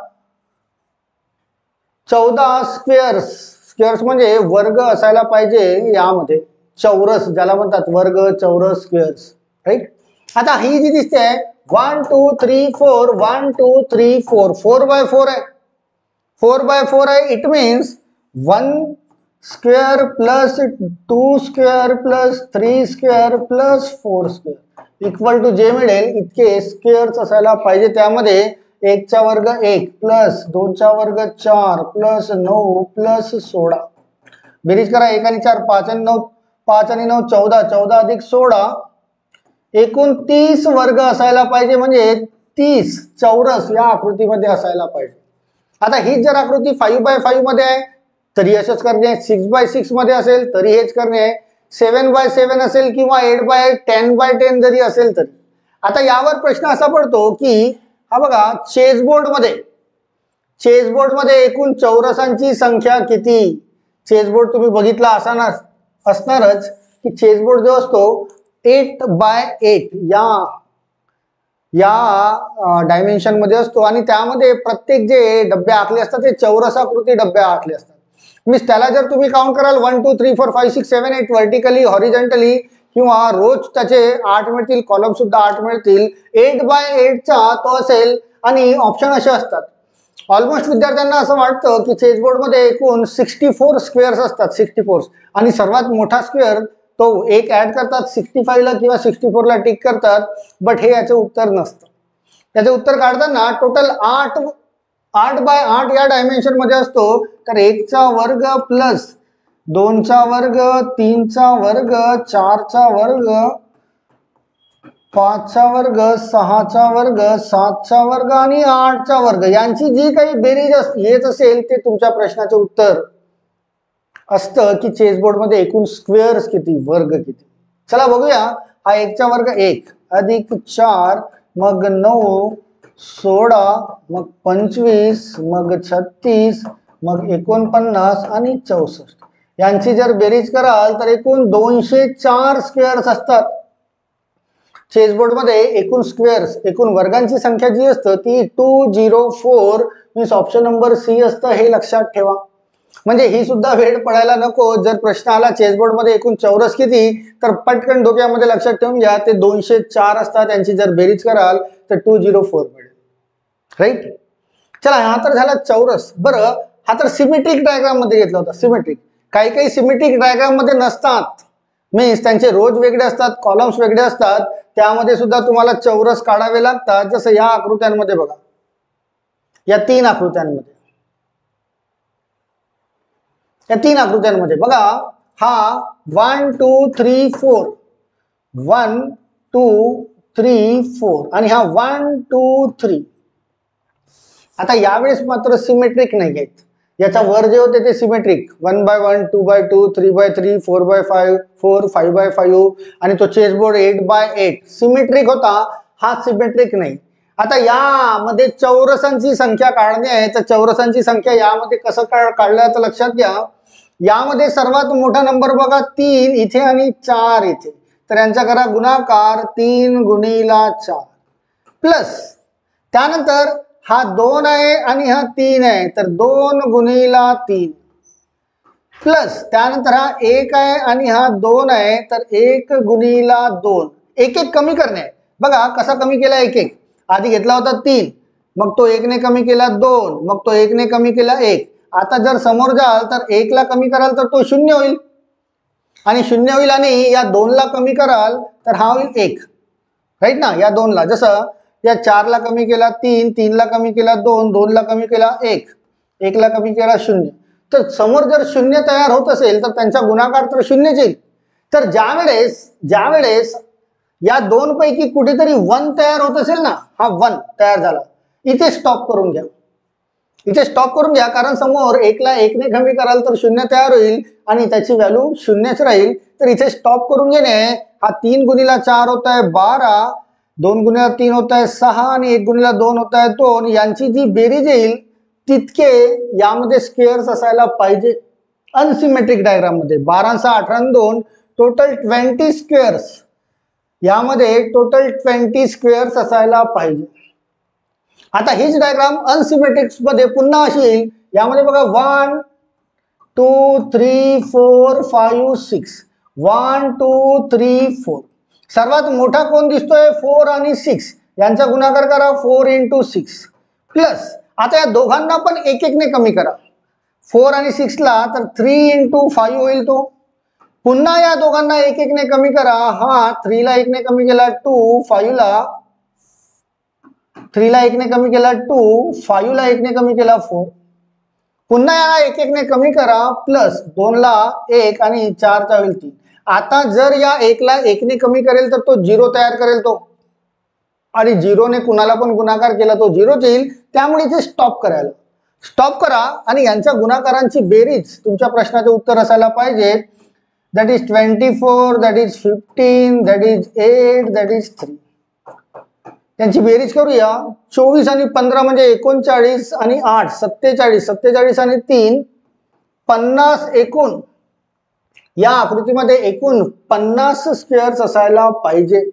14 squares म्हणजे वर्ग असायला पाहिजे यामध्ये. चौरस ज्याला म्हणतात, वर्ग, चौरस, स्क्वेअर्स, राईट. आता ही जी दिसते 1 2 3 4 1 2 3 4 4x4 आहे. 4x4 आहे. It means 1 square plus 2 square plus 3 square plus 4 square equal to जे मिळेल इतके स्क्वेअर्स असायला पाहिजे. त्यामध्ये 1 चा वर्ग 1 प्लस 2 चा वर्ग 4 प्लस 9 प्लस 16. बेरीज करा. 1 आणि 4 5 आणि 9 5 आणि 9 14, 14 अधिक 16 एकूण 30 वर्ग असायला पाहिजे. म्हणजे 30 चौरस या आकृतीमध्ये असायला पाहिजे. आता ही जर आकृती 5x5 मध्ये आहे तरी असंच करणे आहे. 6x6 मध्ये असेल तरी हेच करणे आहे. 7x7 असेल किंवा 8x10x10 जरी असेल तरी. आता यावर प्रश्न असा पडतो की हा बघा, चेसबोर्ड मध्ये एकूण चौरसांची संख्या किती? चेसबोर्ड तुम्ही बघितला असणारच की चेसबोर्ड जो असतो 8x8 या या डायमेन्शन मध्ये असतो आणि त्यामध्ये प्रत्येक जे डब्बे आखले असतात ते चौरसाकृती डब्बे आखले असतात. मीन्स त्याला जर तुम्ही काउंट कराल 1 2 3 4 5 6 7 8 व्हर्टिकली हॉरिझॉन्टली किंवा रोज त्याचे 8 मिळतील, कॉलम सुद्धा 8 मिळतील. 8x8 चा तो असेल आणि ऑप्शन असे असतात. ऑलमोस्ट विद्यार्थ्यांना असं वाटतं की चेसबोर्ड मध्ये एकूण 64 स्क्वेअर्स असतात, 64, आणि सर्वात मोठा स्क्वेअर तो एक ऍड करतात 65 ला किंवा 64 ला टिक करतात. बट हे याचं उत्तर नसतं. याचं उत्तर काढताना टोटल 8x8 या डायमेन्शन मध्ये असतो. तर 1 चा वर्ग प्लस 2 चा वर्ग, 3 चा वर्ग, 4 चा वर्ग, 5 चा वर्ग, 6 चा वर्ग, 7 चा वर्ग आणि 8 चा वर्ग यांची जी काही बेरीज येत असेल ते तुमच्या प्रश्नाचे उत्तर असतं की चेसबोर्ड मध्ये एकूण स्क्वेअर्स किती, वर्ग किती. चला बघूया. हा 1 चा वर्ग 1 अधिक 4 मग 9 16 मग 25 मग 36 मग 49 आणि 64 यांची जर बेरीज कराल तर एकूण 204 स्क्वेअर्स असतात. चेसबोर्ड मध्ये एकूण स्क्वेअर्स, एकूण वर्गांची संख्या जी असतं ती 204 मीन्स ऑप्शन नंबर सी असतं. हे लक्षात ठेवा. म्हणजे ही सुद्धा वेळ पडायला नको. जर प्रश्न आला चेसबोर्ड मध्ये एकूण चौरस किती, तर पटकन डोक्यामध्ये लक्षात ठेवून घ्या ते 204 असतात. यांची जर बेरीज कराल तर 204 मिळेल. राईट. चला, हा तर झाला चौरस. बरं, हा तर सिमेट्रिक डायग्राम मध्ये घेतला होता. सिमेट्रिक, काही काही सिमेट्रिक डायग्राम मध्ये नसतात. मीन्स त्यांचे रोज वेगळे असतात, कॉलम्स वेगळे असतात. त्यामध्ये सुद्धा तुम्हाला चौरस काढावे लागतात. जसं या आकृत्यांमध्ये बघा, या 3 आकृत्यांमध्ये, या 3 आकृत्यांमध्ये बघा, हा 1 2 3 4 1 2 3 4 आणि हा 1 2 3. आता यावेळेस मात्र सिमेट्रिक नाही आहेत. याचा वर जे होते ते symmetric 1x1 2x2 3x3 4x5 4 5x5 आणि तो चेसबोर्ड 8x8 सिमेट्रिक होता. हा सिमेट्रिक नाही. आता यामध्ये चौरसांची संख्या काढणे आहे. तर चौरसांची संख्या यामध्ये कसं काढलं तर लक्षात घ्या. यामध्ये सर्वात मोठा नंबर बघा 3 इथे आणि 4 इथे. तर यांचा करा गुणाकार 3 गुणिला 4 प्लस त्यानंतर हा 2 आहे आणि हा 3 आहे. तर 2 गुणिला 3 प्लस त्यानंतर हा 1 आहे आणि हा 2 आहे. तर 1 गुणिला 2. एक एक कमी करणे आहे. बघा कसा कमी केला. एक एक आधी घेतला होता 3, मग तो 1 ने कमी केला 2, मग तो 1 ने कमी केला 1. आता जर समोर जाल तर 1 ला कमी कराल तर तो 0 होईल आणि 0 होईल आणि या 2 ला कमी कराल तर हा होईल 1. राईट ना. या 2 ला जसं या 4 ला कमी केला 3, 3 ला कमी केला 2, 2 ला कमी केला 1, 1 ला कमी केला 0. तर समोर जर 0 तयार होत असेल तर त्यांचा गुणाकार तर 0च येईल. तर ज्यावेळेस या 2 पैकी कुठेतरी 1 तयार होत असेल ना, हा 1 तयार झाला, इथे स्टॉप करून घ्या. इथे स्टॉप करून घ्या. कारण समोर 1 ला 1 ने कमी कराल तर 0 तयार होईल आणि त्याची व्हॅल्यू 0च राहील. तर इथे स्टॉप करून घेणे. हा 3 गुणिला 4 होत आहे 12, 2 गुणिला 3 होत आहे 6 आणि 1 गुणिला 2 होत आहे 2. यांची जी बेरीज येईल तितके यामध्ये स्क्वेअर्स असायला पाहिजे. अनसिमेट्रिक डायग्राम मध्ये 12 6 18 2 टोटल 20 स्क्वेअर्स. यामध्ये टोटल 20 स्क्वेअर्स असायला पाहिजे. आता हीच डायग्राम अनसिमेट्रिक मध्ये पुन्हा अशी येईल. यामध्ये बघा 1 2 3 4 5 6 1 2 3 4. सर्वात मोठा कोण दिसतोय 4 आणि 6. यांचा गुणाकार करा 4 × 6 प्लस आता या दोघांना पण एक एक ने कमी करा. 4 आणि 6 ला तर 3 × 5 होईल तो. पुन्हा या दोघांना एक एक ने कमी करा. हा 3 ला 1 ने कमी केला 2, 5 ला 3 ला 1 ने कमी केला 2, 5 ला 1 ने कमी केला 4. पुन्हा या एक एक ने कमी करा प्लस 2 ला 1 आणि 4 चा होईल 3. आता जर या 1 ला 1 ने कमी करेल तर तो 0 तयार करेल तो, आणि 0 ने कुणाला पण गुणाकार केला तो 0च येईल. त्यामुळे इथे स्टॉप करायला स्टॉप करा आणि यांच्या गुणाकारांची बेरीज तुमच्या प्रश्नाचे उत्तर असायला पाहिजे. That is 24, that is 15, that is 8, that is 3. त्यांची बेरीज करूया. 24 आणि 15 म्हणजे 39 आणि 8 47, 47 आणि 3 50 एकूण. या आकृतीमध्ये एकूण 50 स्क्वेअर्स असायला पाहिजे.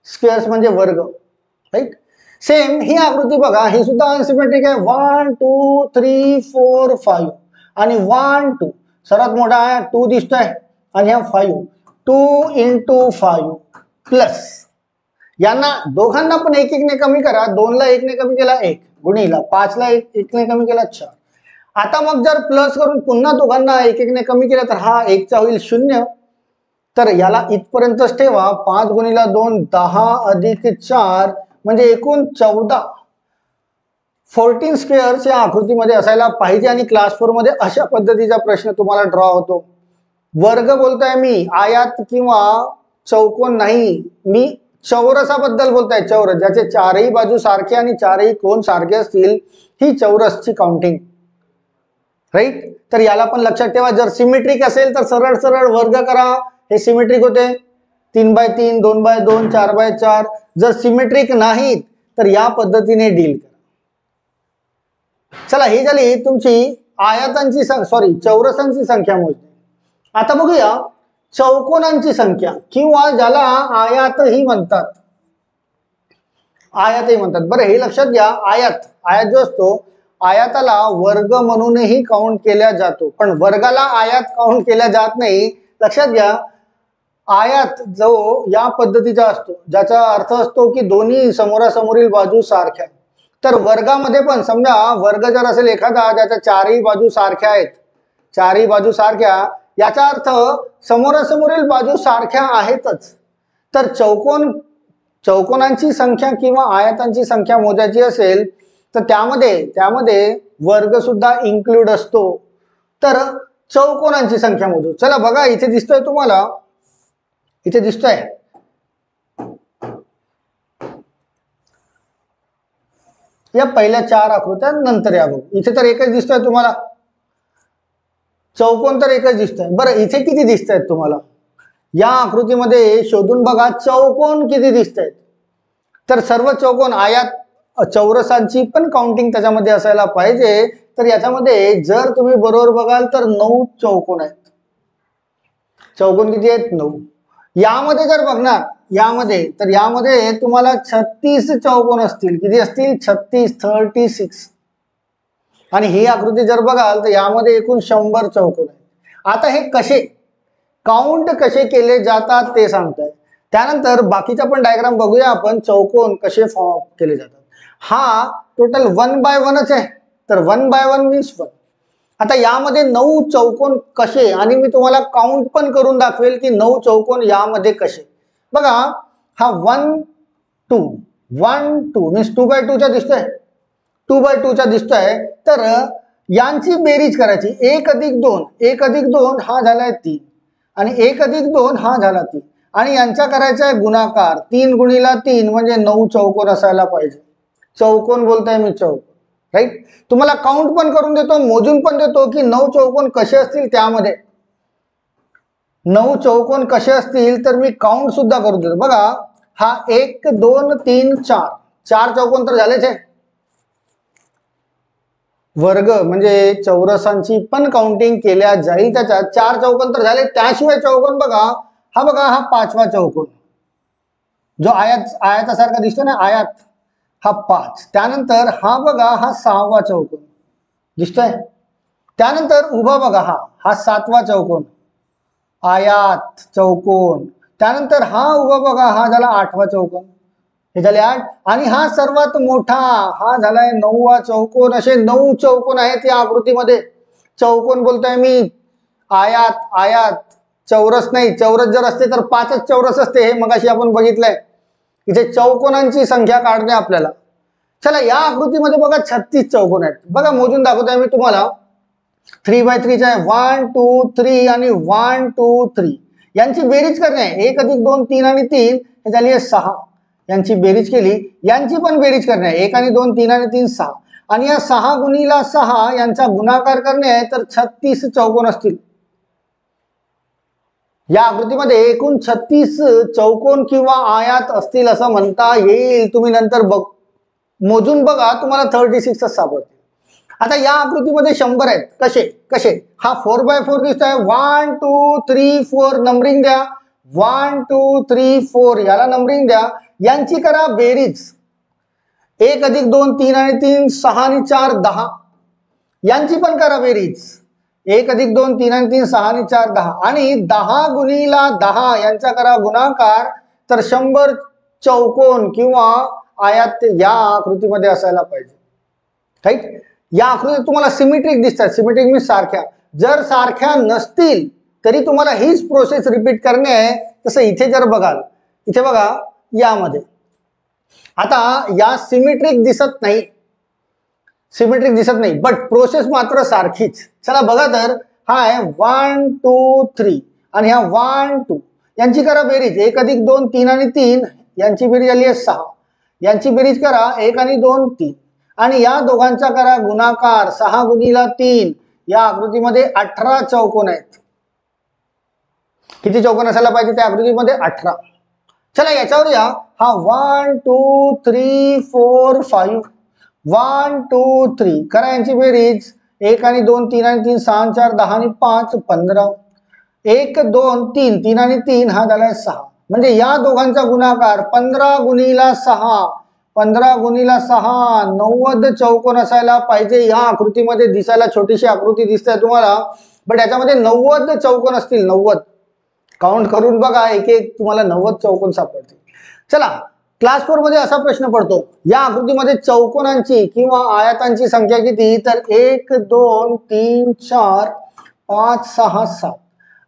स्क्वेअर्स म्हणजे वर्ग. राईट. सेम ही आकृती बघा, ही सुद्धा अनसिमेट्रिक आहे. 1 2 3 4 5 आणि 1 2 सर्वात मोठा आहे 2 दिसतोय आणि हा 5 2 into 5 प्लस यांना दोघांना पण एक एक ने कमी करा. 2 ला 1 ने कमी केला 1 गुणिला 5 ला 1 ने कमी केला 4. आता मग जर प्लस करून पुन्हा दोघांना एक एक ने कमी केला तर हा 1 चा होईल 0. तर याला इथपर्यंतच ठेवा. 5 गुणिला 2 10 अधिक 4 म्हणजे एकूण 14 14 स्क्वेअर्स या आकृतीमध्ये असायला पाहिजे. आणि क्लास 4 मध्ये अशा पद्धतीचा प्रश्न तुम्हाला ड्रॉ होतो. वर्ग बोलताय मी, आयात किंवा चौकोन नाही, मी चौरसाबद्दल बोलताय. चौरस ज्याचे चारही बाजू सारखे आणि चारही कोण सारखे असतील, ही चौरसची काउंटिंग, राईट. तर याला पण लक्षात ठेवा. जर सिमेट्रिक असेल तर सरळ सरळ वर्ग करा, हे सिमेट्रिक होते. 3/3 2/2 4/4. जर सिमेट्रिक नाहीत तर या पद्धतीने डील करा. चला, ही झाली तुमची आयतांची चौरसांची संख्या मोजणी. आता बघूया चौकोनांची संख्या, किंवा ज्याला आयातही म्हणतात. आयातही म्हणतात. बरं, हे लक्षात घ्या. आयात जो असतो, आयाताला वर्ग म्हणूनही काउंट केला जातो, पण वर्गाला आयात काउंट केला जात नाही. लक्षात घ्या. आयात जो या पद्धतीचा असतो, ज्याचा अर्थ असतो की दोन्ही समोरासमोरील बाजू सारख्या. तर वर्गामध्ये पण समजा वर्ग जर असेल एखादा ज्याच्या चारही बाजू सारख्या आहेत, चारही बाजू सारख्या, याचा अर्थ समोरासमोरील बाजू सारख्या आहेतच. तर चौकोनांची संख्या किंवा आयतांची संख्या मोजायची असेल तर त्यामध्ये वर्ग सुद्धा इन्क्लूड असतो. तर चौकोनांची संख्या मोजू. चला बघा, इथे दिसतोय तुम्हाला, इथे दिसतोय या पहिल्या 4 आकृत्या, नंतर या बघू. इथे तर एकच दिसतोय तुम्हाला, चौकोन तर एकच दिसतोय. बरं, इथे किती दिसत आहेत तुम्हाला? या आकृतीमध्ये शोधून बघा चौकोन किती दिसत आहेत. तर सर्व चौकोन, आयात चौरसांची पण काउंटिंग त्याच्यामध्ये असायला पाहिजे. तर याच्यामध्ये जर तुम्ही बरोबर बघाल तर 9 चौकोन आहेत. चौकोन किती आहेत? 9. यामध्ये जर बघणार यामध्ये तुम्हाला 36 चौकोन असतील. किती असतील? 36. आणि ही आकृती जर बघाल तर यामध्ये एकूण 100 चौकोन आहेत. आता हे कसे काउंट कसे केले जातात ते सांगताय. त्यानंतर बाकीचा पण डायग्राम बघूया आपण, चौकोन कसे फॉर्म केले जातात. हा टोटल 1 by 1च आहे. तर 1 by 1 मीन्स 1. आता यामध्ये 9 चौकोन कसे, आणि मी तुम्हाला काउंट पण करून दाखवेल की 9 चौकोन यामध्ये कसे. बघा, हा 1 2 मीन्स 2 by 2 चा दिसतोय, 2 by 2 चा दिसतोय. तर यांची बेरीज करायची. 1 अधिक 2 हा झालाय 3 आणि 1 अधिक 2 हा झाला 3 आणि यांचा करायचा आहे गुणाकार. 3 गुणिला 3 म्हणजे 9 चौकोन असायला पाहिजे. चौकोन बोलताय मी, चौकोन, राईट. तुम्हाला काउंट पण करून देतो, मोजून पण देतो की 9 चौकोन कसे असतील. त्यामध्ये 9 चौकोन कसे असतील तर मी काउंट सुद्धा करून देतो. बघा, हा 1 2 3 4 चौकोन तर झालेच आहे. वर्ग म्हणजे चौरसांची पण काउंटिंग केल्या जाईल. त्याच्यात 4 चौकोन तर झाले. त्याशिवाय चौकोन बघा, हा 5वा चौकोन जो आयतासारखा दिसतो ना, आयात, हा 5. त्यानंतर हा बघा, हा 6वा चौकोन दिसतोय. त्यानंतर उभा बघा, हा 7वा चौकोन, आयात चौकोन. त्यानंतर हा उभा बघा, हा झाला 8वा चौकोन. हे झाले 8. आणि हा सर्वात मोठा, हा झालाय 9वा चौकोन. असे 9 चौकोन आहेत या आकृतीमध्ये. चौकोन बोलतोय मी, आयात चौरस नाही. चौरस जर असते तर 5च चौरस असते. हे मगाशी आपण बघितलंय. इथे चौकोनांची संख्या काढणे आपल्याला. चला, या आकृतीमध्ये बघा 36 चौकोन आहेत. बघा, मोजून दाखवतोय मी तुम्हाला. 3 by 3 चा आहे. 1 2 3 आणि 1 2 3 यांची बेरीज करणे आहे. 1 अधिक 2 3 आणि 3 हे झाली आहे 6. यांची बेरीज केली, यांची पण बेरीज करणे आहे. 1 आणि 2 3 आणि 3 6 आणि या 6 गुणिला 6 यांचा गुणाकार करणे आहे. तर 36 चौकोन असतील. या आकृतीमध्ये एकूण 36 चौकोन किंवा आयात असतील असं म्हणता येईल. तुम्ही नंतर मोजून बघा, तुम्हाला 36च सापडतील. आता या आकृतीमध्ये 100 आहेत. कसे हा 4 by 4 दिसतोय. 1 2 3 4 नंबरिंग द्या. 1 2 3 4 याला नंबरिंग द्या. यांची करा बेरीज. 1 अधिक 2 3 आणि 3 6 आणि 4 10 यांची पण करा बेरीज. 1 अधिक 2 3 आणि 3 6 आणि 4 10 आणि 10 गुणिला 10 यांचा करा गुणाकार. तर 100 चौकोन किंवा आयात या आकृतीमध्ये असायला पाहिजे. राईट. या आकृतीत तुम्हाला सिमेट्रिक दिसतात. सिमेट्रिक मीन्स सारख्या. जर सारख्या नसतील तरी तुम्हाला हीच प्रोसेस रिपीट करणे आहे. तसं इथे जर बघाल, इथे बघा यामध्ये आता या सिमेट्रिक दिसत नाही, सिमेट्रिक दिसत नाही, बट प्रोसेस मात्र सारखीच. चला बघा तर हा आहे 1 2 3 आणि हा 1 2 यांची करा बेरीज. 1 अधिक 2 3 आणि 3 यांची बेरीज आली आहे 6. यांची बेरीज करा 1 आणि 2 3 आणि या दोघांचा करा गुणाकार. 6 गुणिला 3 या आकृतीमध्ये 18 चौकोन आहेत. किती चौकोन असायला पाहिजे त्या आकृतीमध्ये? 18. चला याच्यावर या. हा 1 2 3 4 5 1 2 3 करा यांची बेरीज. 1 आणि 2 3 आणि 3 6 4 10 आणि 5 15. 1 2 3 3 आणि 3 हा झालाय 6. म्हणजे या दोघांचा गुणाकार 15 गुणिला 6 15 गुणिला 6 90 चौकोन असायला पाहिजे. या आकृतीमध्ये दिसायला छोटीशी आकृती दिसते तुम्हाला, बट याच्यामध्ये 90 चौकोन असतील. 90 काउंट करून बघा, एक एक तुम्हाला 90 चौकोन सापडतील. चला क्लास 4 मध्ये असा प्रश्न पडतो, या आकृतीमध्ये चौकोनांची किंवा आयतांची संख्या किती? तर 1 2 3 4 5 6 7.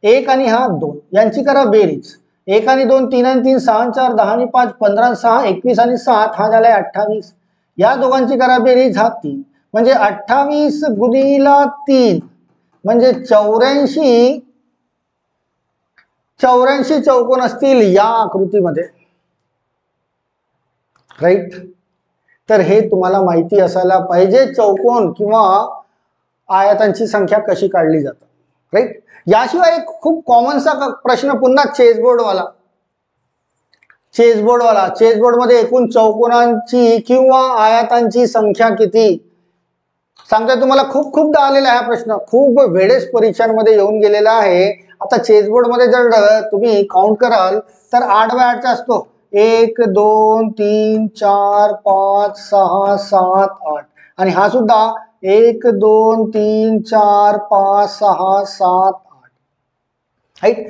1 आणि हा 2 यांची करा बेरीज. 1 आणि 2 3 आणि 3 6 4 10 आणि 5 15 6 21 आणि 7 हा झालाय 28. या दोघांची करा बेरीज. हा 3 म्हणजे 28 गुणिला 3 म्हणजे 84 चौकोन असतील या आकृतीमध्ये. राईट. तर हे तुम्हाला माहिती असायला पाहिजे चौकोन किंवा आयतांची संख्या कशी काढली जाते. राईट. याशिवाय एक खूप कॉमनसा प्रश्न पुन्हा चेसबोर्डवाला. चेसबोर्ड मध्ये एकूण चौकोनांची किंवा आयतांची संख्या किती सांगतोय तुम्हाला. खूपदा आलेला हा प्रश्न, खूप वेळेस परीक्षांमध्ये येऊन गेलेला आहे. आता चेसबोर्ड मध्ये जर तुम्ही काउंट कराल तर 8x8 असतो. 1 2 3 4 5 6 7 8 आणि हा सुद्धा 1 2 3 4 5 6 7 8. राईट.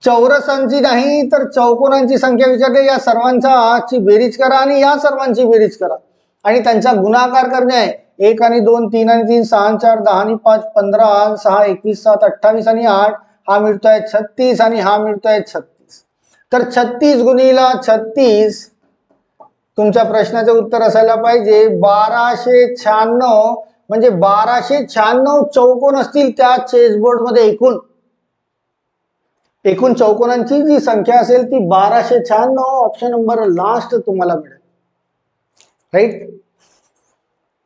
चौरसांची नाही तर चौकोनांची संख्या विचारते. या सर्वांची बेरीज करा आणि या सर्वांची बेरीज करा आणि त्यांचा गुणाकार करणे आहे. 1 आणि 2 3 आणि 3 6 4 10 आणि 5 15 6 21 7 28 आणि 8 हा मिळतोय 36 आणि हा मिळतोय 36. तर 36 गुणिला 36 तुमच्या प्रश्नाचे उत्तर असायला पाहिजे 1296. म्हणजे 1296 चौकोन असतील त्या चेसबोर्ड मध्ये. एकूण चौकोनांची जी संख्या असेल ती 1296. ऑप्शन नंबर लास्ट तुम्हाला मिळेल. राईट.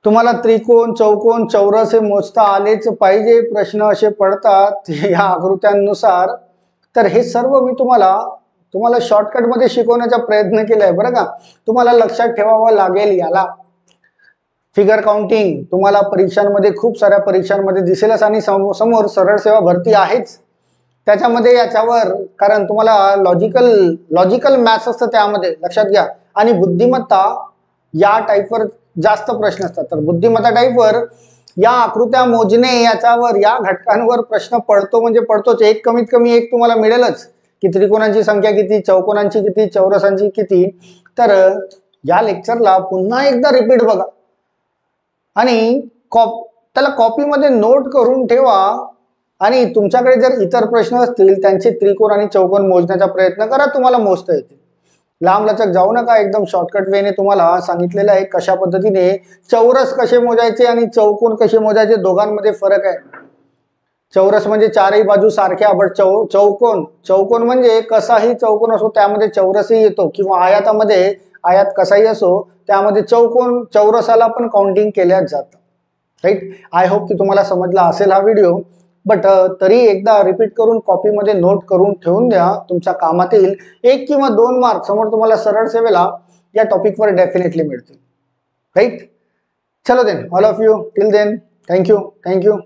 तुम्हाला त्रिकोण चौकोन चौरस हे मोजता आलेच पाहिजे. प्रश्न असे पडतात या आकृत्यांनुसार. तर हे सर्व मी तुम्हाला शॉर्टकट मध्ये शिकवण्याचा प्रयत्न केलाय बरं का. तुम्हाला लक्षात ठेवावं लागेल याला. फिगर काउंटिंग तुम्हाला परीक्षांमध्ये खूप साऱ्या परीक्षांमध्ये दिसेलच आणि समोर सरळ सेवा भरती आहेच. त्याच्यामध्ये याच्यावर कारण तुम्हाला लॉजिकल मॅथ्स असतं त्यामध्ये, लक्षात घ्या. आणि बुद्धिमत्ता या टाईपवर जास्त प्रश्न असतात. तर बुद्धिमत्ता टाईपवर या आकृत्या मोजणे याच्यावर या घटकांवर प्रश्न पडतो म्हणजे पडतोच. एक कमीत कमी एक तुम्हाला मिळेलच की त्रिकोणांची संख्या किती, चौकोनांची किती, चौरसांची किती. तर या लेक्चरला पुन्हा एकदा रिपीट बघा आणि त्याला कॉपीमध्ये नोट करून ठेवा आणि तुमच्याकडे जर इतर प्रश्न असतील त्यांचे त्रिकोण आणि चौकोन मोजण्याचा प्रयत्न करा. तुम्हाला मोजता येतील. लांब लचक जाऊ नका. एकदम शॉर्टकट वेने तुम्हाला सांगितलेलं आहे कशा पद्धतीने चौरस कसे मोजायचे आणि चौकोन कसे मोजायचे. दोघांमध्ये फरक आहे. चौरस म्हणजे चारही बाजू सारख्या, बट चौकोन म्हणजे कसाही चौकोन असो त्यामध्ये चौरसही येतो, किंवा आयातामध्ये आयात कसाही असो त्यामध्ये चौरसाला पण काउंटिंग केल्या जातं. राईट. आय होप की तुम्हाला समजला असेल हा व्हिडिओ. बट तरी एकदा रिपीट करून कॉपीमध्ये नोट करून ठेवून द्या. तुमच्या कामात येईल. 1 किंवा 2 मार्क समोर तुम्हाला सरळ सेवेला या टॉपिकवर डेफिनेटली मिळतील. राईट. चलो then, all of you till then, thank you.